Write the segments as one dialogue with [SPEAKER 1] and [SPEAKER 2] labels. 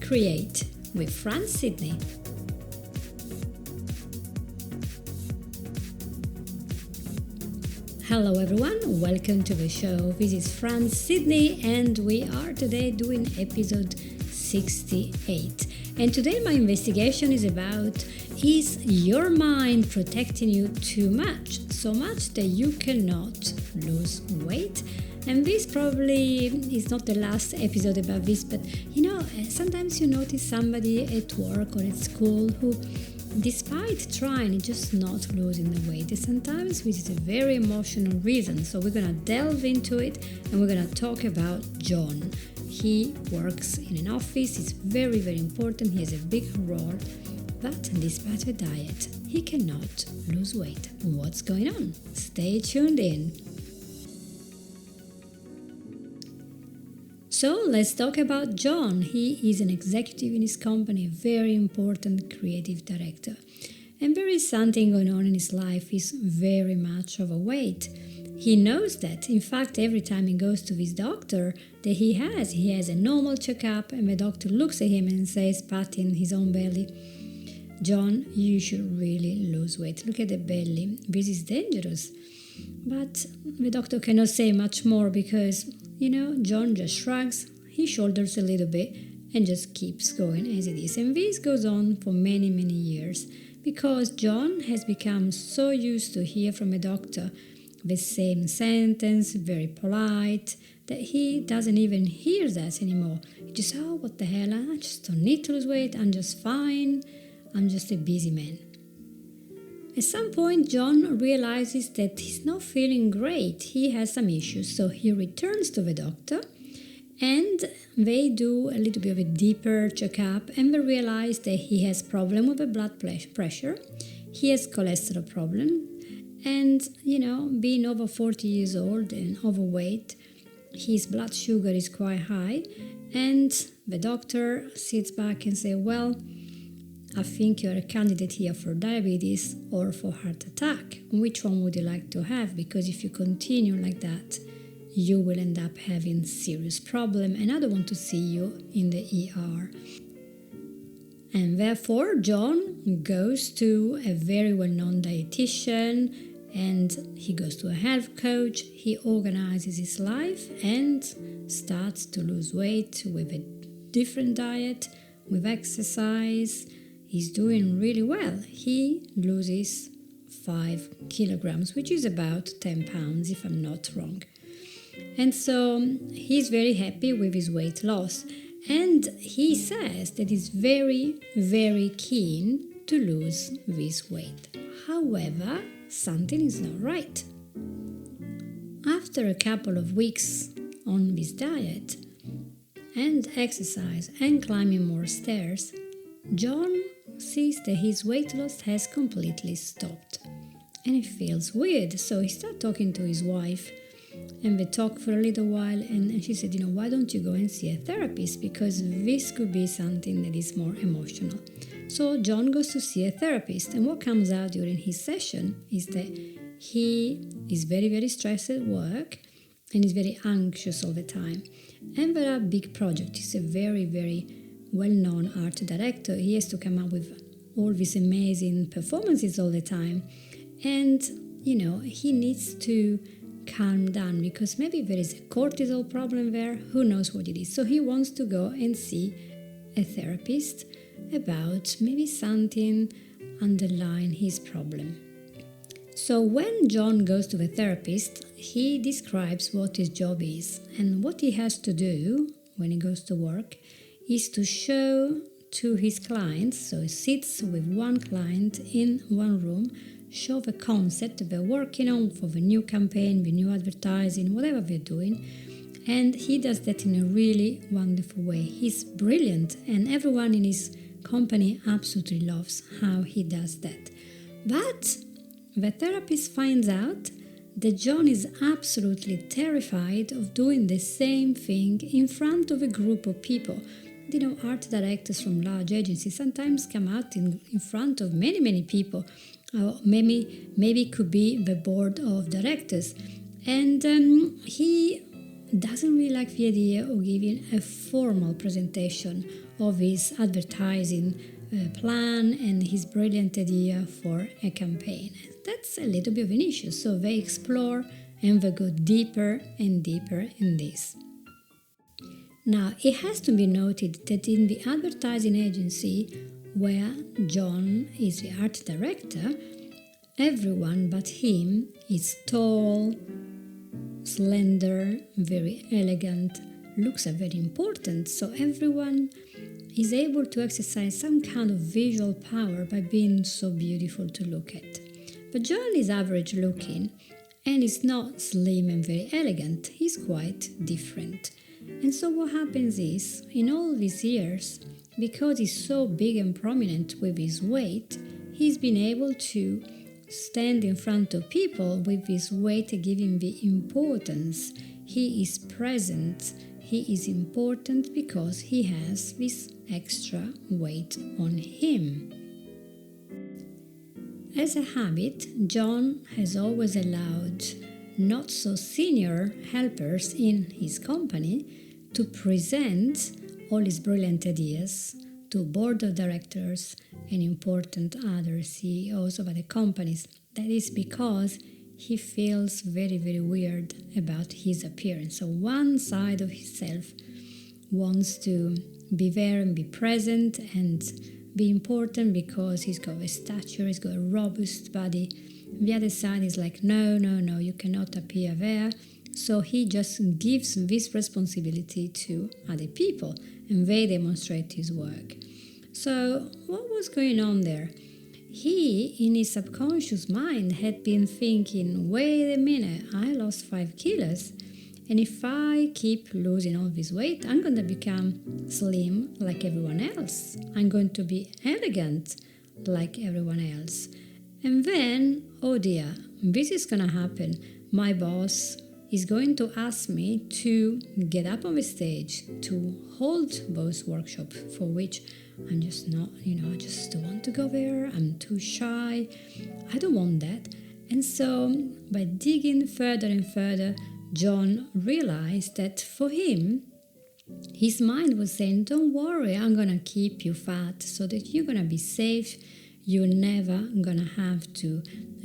[SPEAKER 1] Create with Fran Sidney. Hello everyone, welcome to the show. This is Fran Sidney and we are today doing episode 68. And today my investigation is about, is your mind protecting you too much? So much that you cannot lose weight? And this probably is not the last episode about this, but sometimes you notice somebody at work or at school who, despite trying, just not losing the weight. And sometimes this is a very emotional reason. So we're going to delve into it and we're going to talk about John. He works in an office. It's very, very important. He has a big role. But despite a diet, he cannot lose weight. What's going on? Stay tuned in. So let's talk about John. He is an executive in his company, a very important creative director. And there is something going on in his life. He's very much overweight. He knows that. In fact, every time he goes to his doctor, that he has a normal checkup, and the doctor looks at him and says, patting his own belly, John, you should really lose weight. Look at the belly. This is dangerous. But the doctor cannot say much more because, John just shrugs his shoulders a little bit and just keeps going as it is. And this goes on for many, many years because John has become so used to hear from a doctor the same sentence, very polite, that he doesn't even hear that anymore. He just, what the hell, I just don't need to lose weight, I'm just fine, I'm just a busy man. At some point, John realizes that he's not feeling great. He has some issues, so he returns to the doctor and they do a little bit of a deeper checkup and they realize that he has problem with the blood pressure, he has cholesterol problem, and, being over 40 years old and overweight, his blood sugar is quite high, and the doctor sits back and says, well, I think you're a candidate here for diabetes or for heart attack. Which one would you like to have? Because if you continue like that, you will end up having serious problem and I don't want to see you in the ER. And therefore, John goes to a very well-known dietitian and he goes to a health coach. He organizes his life and starts to lose weight with a different diet, with exercise. He's doing really well. He loses 5 kilograms, which is about 10 pounds, if I'm not wrong. And so he's very happy with his weight loss. And he says that he's very, very keen to lose this weight. However, something is not right. After a couple of weeks on this diet and exercise and climbing more stairs, John sees that his weight loss has completely stopped. And it feels weird. So he started talking to his wife and they talked for a little while and she said, why don't you go and see a therapist? Because this could be something that is more emotional. So John goes to see a therapist and what comes out during his session is that he is very, very stressed at work and is very anxious all the time. And there are big projects. He's a very, very well-known art director. He has to come up with all these amazing performances all the time. And, he needs to calm down because maybe there is a cortisol problem there. Who knows what it is? So he wants to go and see a therapist about maybe something underlying his problem. So when John goes to the therapist, he describes what his job is. And what he has to do when he goes to work is to show to his clients, so he sits with one client in one room, show the concept they're working on for the new campaign, the new advertising, whatever they're doing. And he does that in a really wonderful way. He's brilliant and everyone in his company absolutely loves how he does that. But the therapist finds out that John is absolutely terrified of doing the same thing in front of a group of people. Art directors from large agencies sometimes come out in front of many, many people. Maybe it could be the board of directors. And he doesn't really like the idea of giving a formal presentation of his advertising plan and his brilliant idea for a campaign. That's a little bit of an issue, so they explore and they go deeper and deeper in this. Now, it has to be noted that in the advertising agency where John is the art director, everyone but him is tall, slender, very elegant, looks are very important, so everyone is able to exercise some kind of visual power by being so beautiful to look at. But John is average looking and is not slim and very elegant, he's quite different. And so what happens is, in all these years, because he's so big and prominent with his weight, he's been able to stand in front of people with his weight giving the importance. He is present, he is important because he has this extra weight on him. As a habit, John has always allowed not so senior helpers in his company to present all his brilliant ideas to board of directors and important other CEOs of other companies. That is because he feels very, very weird about his appearance. So one side of himself wants to be there and be present and be important because he's got a stature, he's got a robust body. The other side is like, no, you cannot appear there. So he just gives this responsibility to other people and they demonstrate his work. So what was going on there? He, in his subconscious mind, had been thinking, wait a minute, I lost 5 kilos. And if I keep losing all this weight, I'm going to become slim like everyone else. I'm going to be elegant like everyone else. And then, oh dear, this is going to happen. My boss is going to ask me to get up on the stage to hold those workshops for which I'm just not, I just don't want to go there. I'm too shy. I don't want that. And so by digging further and further, John realized that for him, his mind was saying, don't worry, I'm going to keep you fat so that you're going to be safe. You're never going to have to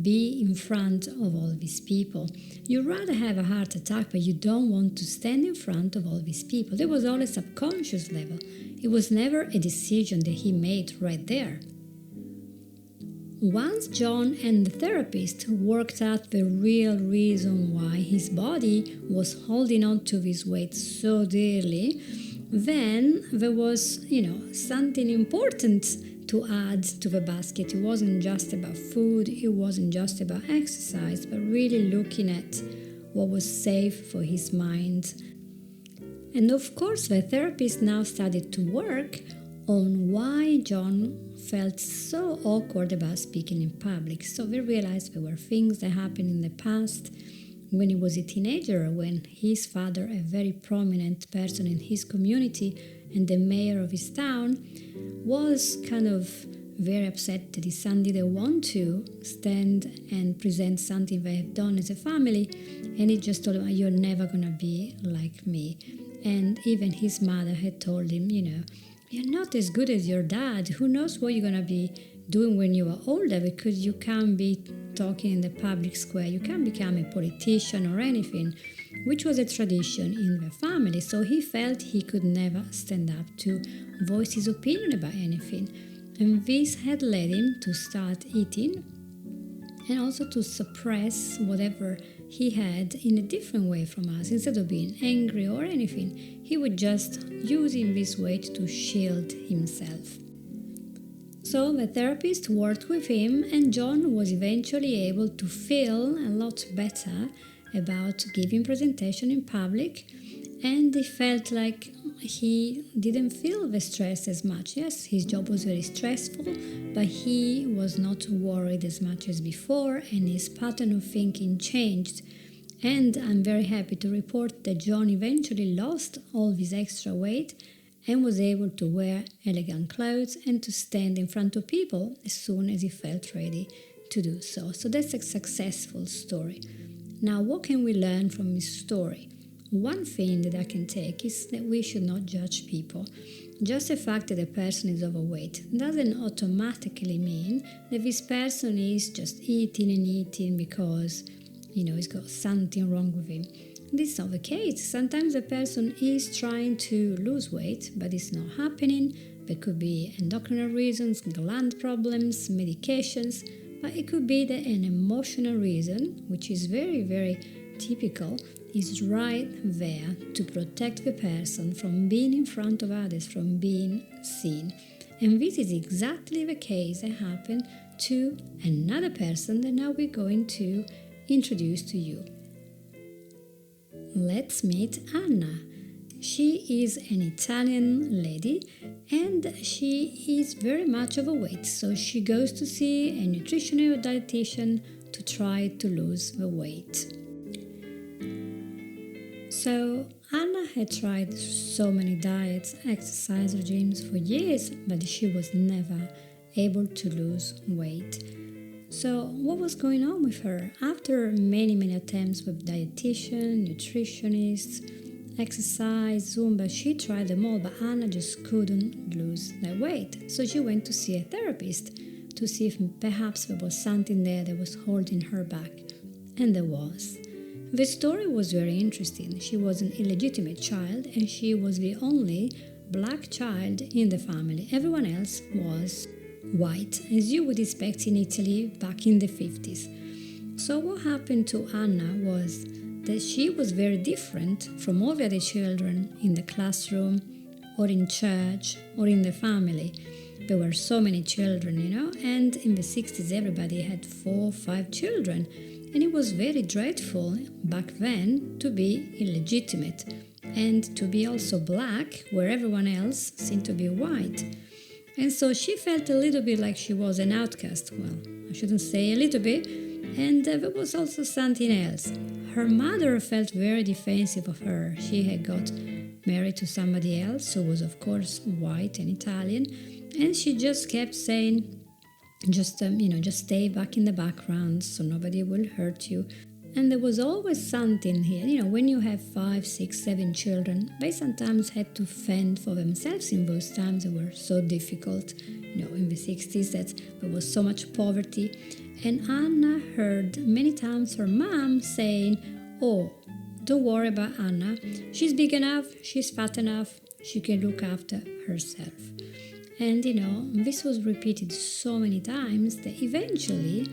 [SPEAKER 1] be in front of all these people. You'd rather have a heart attack, but you don't want to stand in front of all these people. There was always subconscious level. It was never a decision that he made right there. Once John and the therapist worked out the real reason why his body was holding on to this weight so dearly, then there was, something important to add to the basket. It wasn't just about food, it wasn't just about exercise, but really looking at what was safe for his mind. And of course, the therapist now started to work on why John felt so awkward about speaking in public. So they realized there were things that happened in the past when he was a teenager, when his father, a very prominent person in his community and the mayor of his town, was kind of very upset that his son didn't want to stand and present something they have done as a family, and he just told him, you're never going to be like me. And even his mother had told him, you're not as good as your dad. Who knows what you're going to be doing when you are older, because you can't be talking in the public square. You can't become a politician or anything, which was a tradition in the family. So he felt he could never stand up to voice his opinion about anything. And this had led him to start eating and also to suppress whatever he had in a different way from us. Instead of being angry or anything, he would just using this weight to shield himself. So the therapist worked with him, and John was eventually able to feel a lot better about giving presentation in public, and he felt like he didn't feel the stress as much. Yes, his job was very stressful, but he was not worried as much as before, and his pattern of thinking changed. And I'm very happy to report that John eventually lost all this extra weight and was able to wear elegant clothes and to stand in front of people as soon as he felt ready to do so. So that's a successful story. Now, what can we learn from this story? one thing that I can take is that we should not judge people. Just the fact that a person is overweight doesn't automatically mean that this person is just eating and eating because, he's got something wrong with him. This is not the case. Sometimes a person is trying to lose weight, but it's not happening. There could be endocrine reasons, gland problems, medications, but it could be that an emotional reason, which is very, very typical, is right there to protect the person from being in front of others, from being seen. And this is exactly the case that happened to another person that now we're going to introduce to you. Let's meet Anna. She is an Italian lady and she is very much overweight. So she goes to see a nutritional dietitian to try to lose the weight. So Anna had tried so many diets, exercise regimes for years, but she was never able to lose weight. So what was going on with her? After many attempts with dietitian, nutritionists, exercise, Zumba, she tried them all, but Anna just couldn't lose that weight. So she went to see a therapist to see if perhaps there was something there that was holding her back. And there was. The story was very interesting. She was an illegitimate child and she was the only black child in the family. Everyone else was white, as you would expect in Italy back in the 50s. So what happened to Anna was that she was very different from all the other children in the classroom or in church or in the family. There were so many children, and in the 60s everybody had 4 or 5 children. And it was very dreadful back then to be illegitimate and to be also black where everyone else seemed to be white. And so she felt a little bit like she was an outcast. Well, I shouldn't say a little bit. And there was also something else. Her mother felt very defensive of her. She had got married to somebody else who was, of course, white and Italian. And she just kept saying, just stay back in the background so nobody will hurt you. And there was always something here. When you have 5, 6, 7 children, they sometimes had to fend for themselves in those times that were so difficult. In the 60s, that there was so much poverty. And Anna heard many times her mom saying, "Oh, don't worry about Anna. She's big enough, she's fat enough, she can look after herself." And this was repeated so many times that eventually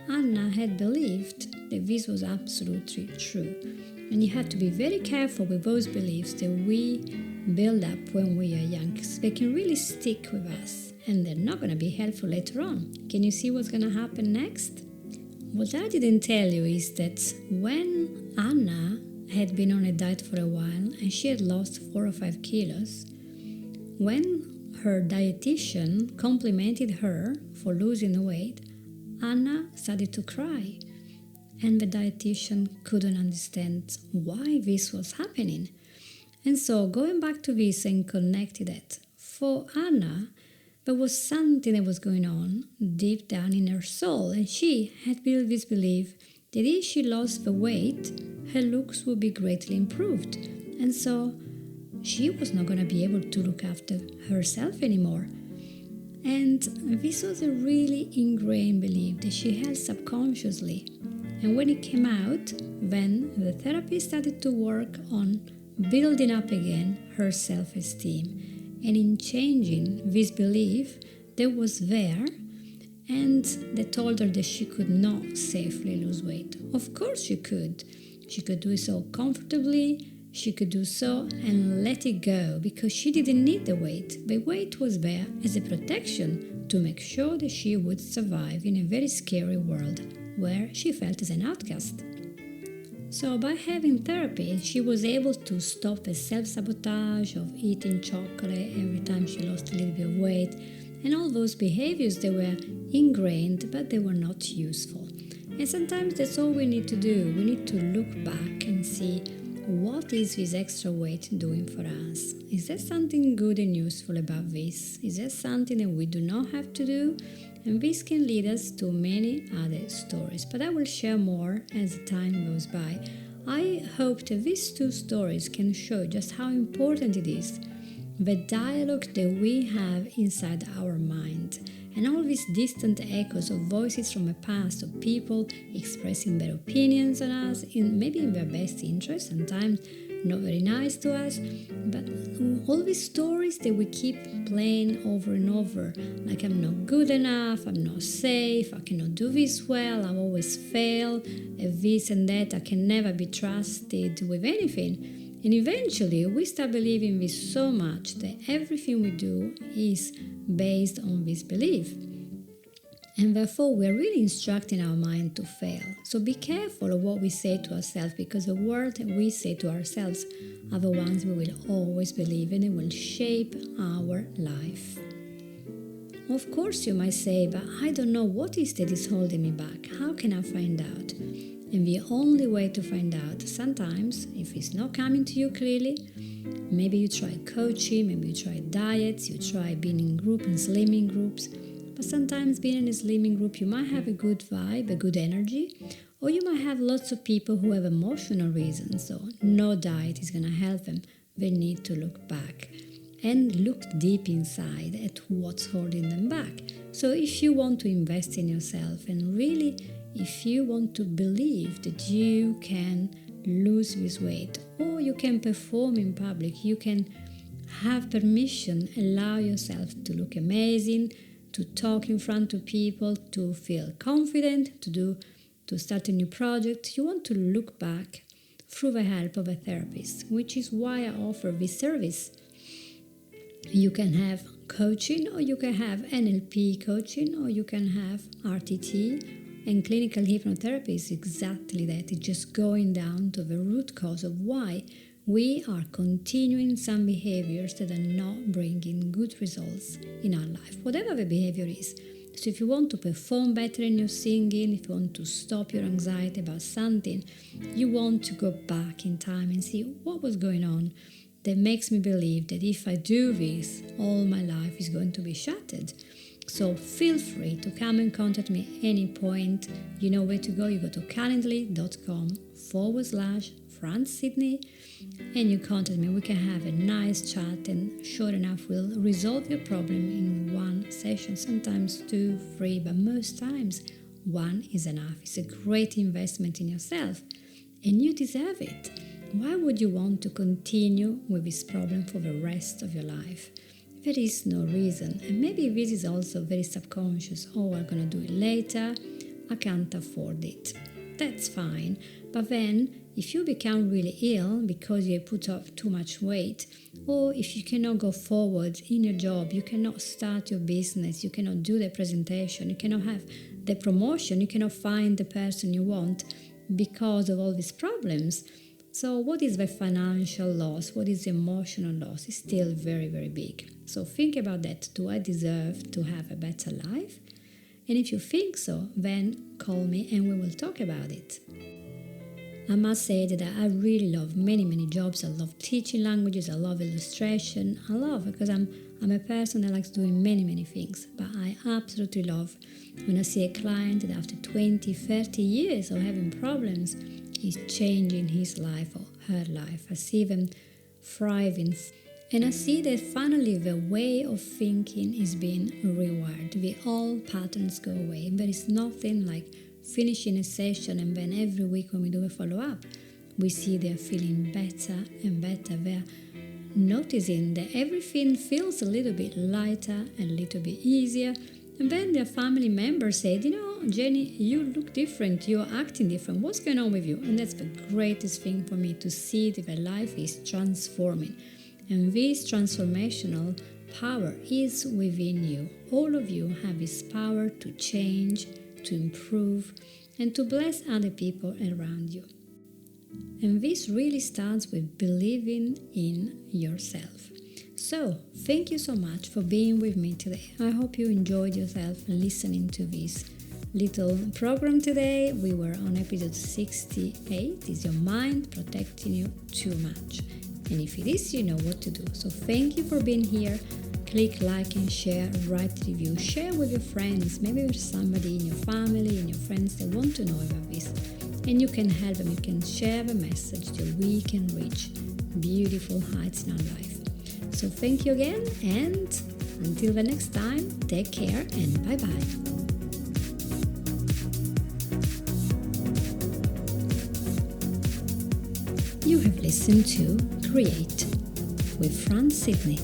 [SPEAKER 1] Anna had believed that this was absolutely true. And you have to be very careful with those beliefs that we build up when we are young, because they can really stick with us and they're not going to be helpful later on. Can you see what's going to happen next? What I didn't tell you is that when Anna had been on a diet for a while and she had lost 4 or 5 kilos, when her dietitian complimented her for losing the weight, Anna started to cry. And the dietitian couldn't understand why this was happening. And so going back to this and connected it, for Anna, there was something that was going on deep down in her soul. And she had built this belief that if she lost the weight, her looks would be greatly improved. And so she was not going to be able to look after herself anymore. And this was a really ingrained belief that she held subconsciously. And when it came out, then the therapist started to work on building up again her self-esteem and in changing this belief that was there and they told her that she could not safely lose weight. Of course she could. She could do so comfortably. She could do so and let it go because she didn't need the weight. The weight was there as a protection to make sure that she would survive in a very scary world where she felt as an outcast. So by having therapy, she was able to stop the self-sabotage of eating chocolate every time she lost a little bit of weight and all those behaviors that were ingrained but they were not useful. And sometimes that's all we need to do. We need to look back and see what is this extra weight doing for us? Is there something good and useful about this? Is there something that we do not have to do? And this can lead us to many other stories, but I will share more as the time goes by. I hope that these two stories can show just how important it is, the dialogue that we have inside our mind, and all these distant echoes of voices from the past, of people expressing their opinions on us, maybe in their best interest, sometimes not very nice to us, but all these stories that we keep playing over and over, like I'm not good enough, I'm not safe, I cannot do this well, I always fail at this and that, I can never be trusted with anything. And eventually we start believing this so much that everything we do is based on this belief. And therefore we are really instructing our mind to fail. So be careful of what we say to ourselves, because the words we say to ourselves are the ones we will always believe, and it will shape our life. Of course you might say, but I don't know what is that is holding me back. How can I find out? And the only way to find out, sometimes, if it's not coming to you clearly, maybe you try coaching, maybe you try diets, you try being in group and slimming groups. But sometimes being in a slimming group, you might have a good vibe, a good energy, or you might have lots of people who have emotional reasons, so no diet is going to help them. They need to look back and look deep inside at what's holding them back. So if you want to invest in yourself, and really if you want to believe that you can lose this weight, or you can perform in public, you can have permission, allow yourself to look amazing, to talk in front of people, to feel confident, to start a new project, you want to look back through the help of a therapist, which is why I offer this service. You can have coaching, or you can have NLP coaching, or you can have RTT, and clinical hypnotherapy is exactly that. It's just going down to the root cause of why we are continuing some behaviors that are not bringing good results in our life, whatever the behavior is. So if you want to perform better in your singing, if you want to stop your anxiety about something, you want to go back in time and see what was going on that makes me believe that if I do this, all my life is going to be shattered. So feel free to come and contact me at any point. You know where to go. You go to calendly.com/FranceSydney and you contact me. We can have a nice chat, and sure enough, we'll resolve your problem in one session, sometimes 2, 3, but most times one is enough. It's a great investment in yourself, and you deserve it. Why would you want to continue with this problem for the rest of your life? There is no reason, and maybe this is also very subconscious. Oh, I'm going to do it later, I can't afford it. That's fine, but then if you become really ill because you put off too much weight, or if you cannot go forward in your job, you cannot start your business, you cannot do the presentation, you cannot have the promotion, you cannot find the person you want because of all these problems. So what is the financial loss? What is the emotional loss? It's still very, very big. So think about that. Do I deserve to have a better life? And if you think so, then call me and we will talk about it. I must say that I really love many, many jobs. I love teaching languages. I love illustration. I love it because I'm a person that likes doing many, many things. But I absolutely love when I see a client that after 20, 30 years of having problems is changing his life or her life. I see them thriving. And I see that finally the way of thinking is being rewired. The old patterns go away. There is nothing like finishing a session and then every week when we do a follow-up, we see they're feeling better and better. They're noticing that everything feels a little bit lighter and a little bit easier. And then their family members said, Jenny, you look different, you're acting different, what's going on with you? And that's the greatest thing for me, to see that their life is transforming. And this transformational power is within you. All of you have this power to change, to improve, and to bless other people around you. And this really starts with believing in yourself. So, thank you so much for being with me today. I hope you enjoyed yourself listening to this little program today. We were on episode 68. Is your mind protecting you too much? And if it is, you know what to do. So thank you for being here. Click like and share, write review, share with your friends. Maybe there's somebody in your family, in your friends that want to know about this. and you can help them, you can share the message that we can reach beautiful heights in our life. So thank you again, and until the next time, take care and bye-bye. You have listened to Create with Fran Sidney.